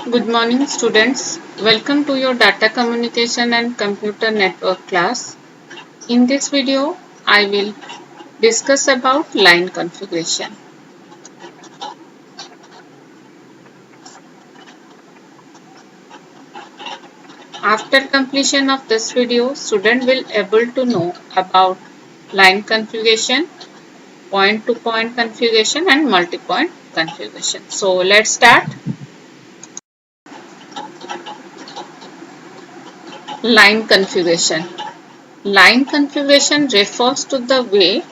Good morning students. Welcome to your data communication and computer network class. In this video, I will discuss about line configuration. After completion of this video, student will able to know about line configuration, point-to-point configuration and multi-point configuration. So let's start. Line configuration. Line configuration refers to the way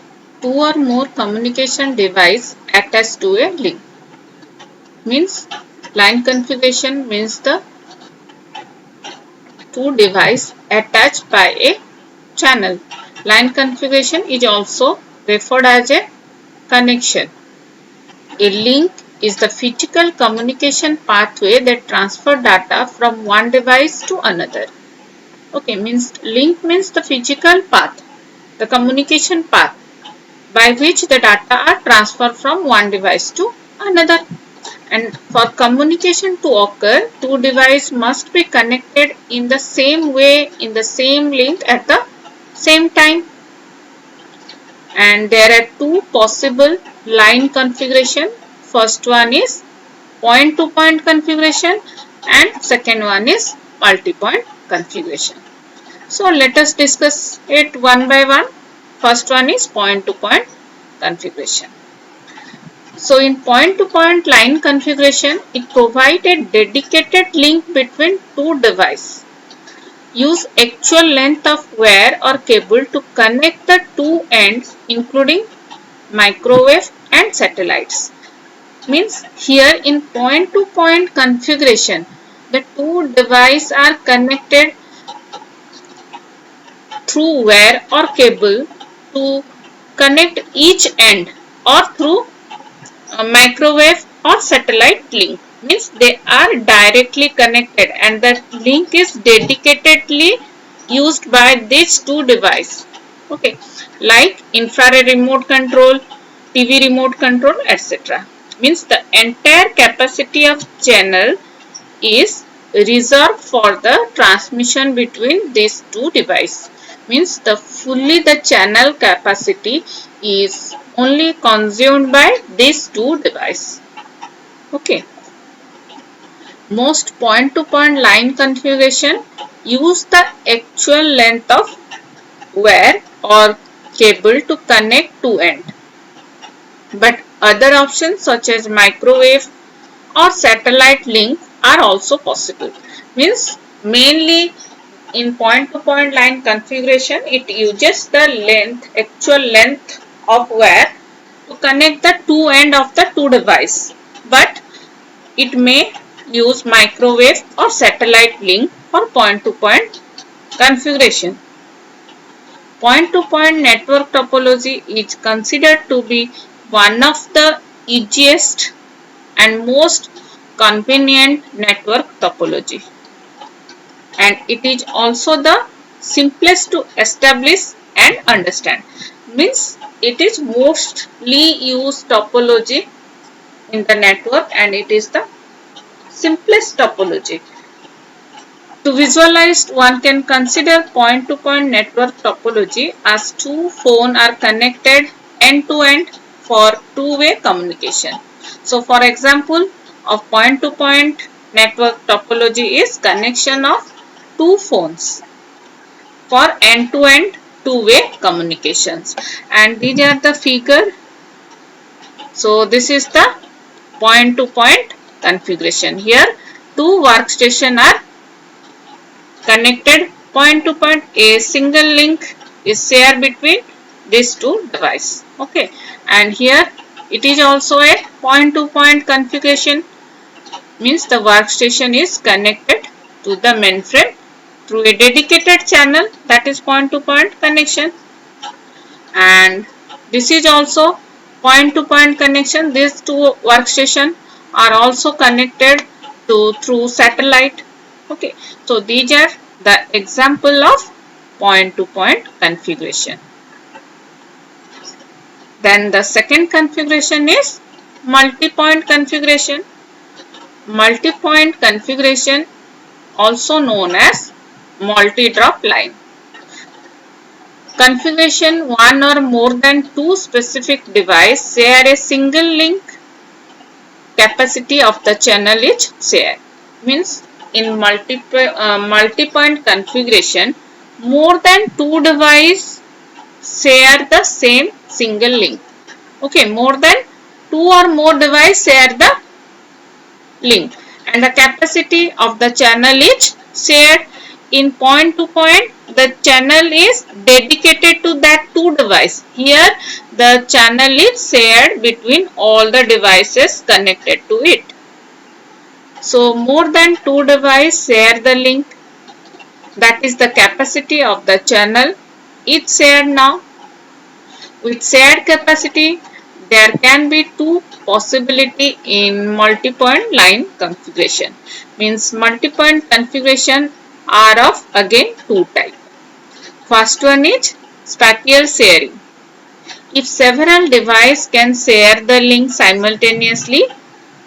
two or more communication devices attached to a link. Means line configuration means the two devices attached by a channel. Line configuration is also referred as a connection. A link is the physical communication pathway that transfers data from one device to another. Okay, means link means the physical path, the communication path by which the data are transferred from one device to another. And for communication to occur, two devices must be connected in the same way in the same link at the same time. And there are two possible line configuration. First one is point-to-point configuration and second one is multi-point configuration. So let us discuss it one by one. First one is point-to-point configuration. So in point-to-point line configuration, it provides a dedicated link between two devices. Use actual length of wire or cable to connect the two ends including microwave and satellites. Means here in point-to-point configuration, the two devices are connected through wire or cable to connect each end or through a microwave or satellite link. Means they are directly connected and that link is dedicatedly used by these two devices. Okay, like infrared remote control, TV remote control, etc. Means the entire capacity of channel is reserved for the transmission between these two devices. Means the channel capacity is only consumed by these two devices. Okay. Most point-to-point line configuration use the actual length of wire or cable to connect two ends. But other options such as microwave or satellite link are also possible. Means mainly in point-to-point line configuration, it uses the actual length of wire to connect the two ends of the two devices. But it may use microwave or satellite link for point-to-point configuration. Point-to-point network topology is considered to be one of the easiest and most convenient network topology. And it is also the simplest to establish and understand. Means it is mostly used topology in the network and it is the simplest topology. To visualize, one can consider point-to-point network topology as two phones are connected end-to-end for two-way communication. So, for example, of point-to-point network topology is connection of two phones for end-to-end two-way communications. And these are the figure. So, this is the point-to-point configuration. Here, two workstations are connected point to point. A single link is shared between these two devices. Okay, and here it is also a point to point configuration. Means the workstation is connected to the mainframe through a dedicated channel, that is point to point connection. And this is also point to point connection. These two workstations are also connected through satellite. Okay, so these are the example of point-to-point configuration. Then the second configuration is multi-point configuration. multi-point configuration, also known as multi-drop line. Configuration: one or more than two specific devices share a single link. Capacity of the channel is shared. Means in multi-point configuration, more than two devices share the same single link. Okay, more than two or more devices share the link, and the capacity of the channel is shared. In point to point, the channel is dedicated to that two device. Here the channel is shared between all the devices connected to it. So more than two devices share the link, that is the capacity of the channel is shared. Now with shared capacity, there can be two possibility in multi-point line configuration. Means multi-point configuration are of again two types. First one is spatial sharing. If several devices can share the link simultaneously,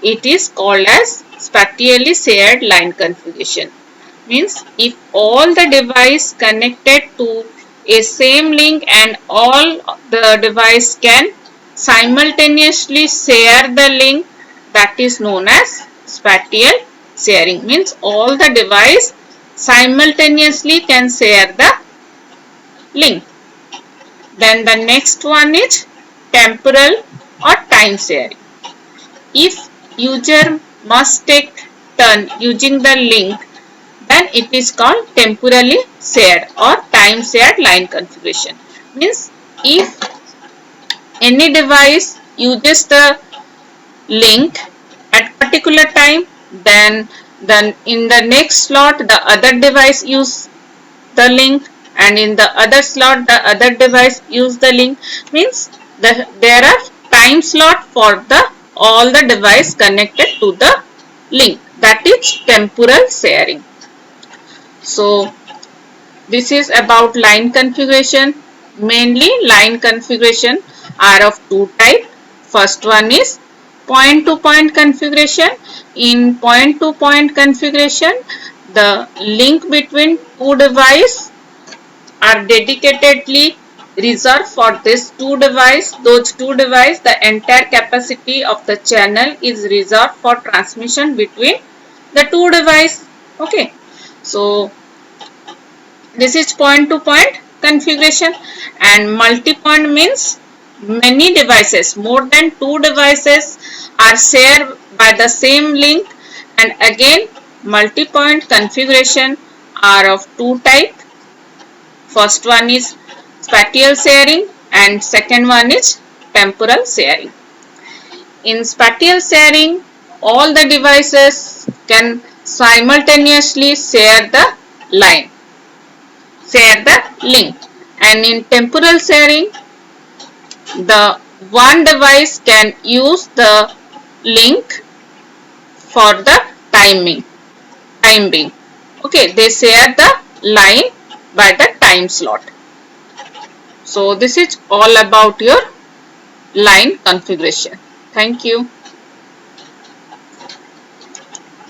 it is called as spatially shared line configuration. Means if all the devices connected to a same link and all the device can simultaneously share the link, that is known as spatial sharing. Means all the device simultaneously can share the link. Then the next one is temporal or time sharing. If user must take turn using the link, then it is called temporally shared or time shared line configuration. Means if any device uses the link at particular time, then in the next slot the other device use the link, and in the other slot the other device use the link. Means there are time slot for the all the device connected to the link, that is temporal sharing. So this is about line configuration. Mainly line configuration are of two types. First one is point to point configuration. In point to point configuration, the link between two devices are dedicatedly reserved for this two device. Those two device, the entire capacity of the channel is reserved for transmission between the two device. Okay, so this is point to point configuration. And multi-point means many devices, more than two devices are shared by the same link. And again multi-point configuration are of two types. First one is spatial sharing and second one is temporal sharing. In spatial sharing, all the devices can simultaneously share the line, share the link. And in temporal sharing, the one device can use the link for the time being. Okay, they share the line by the time slot. So this is all about your line configuration. Thank you.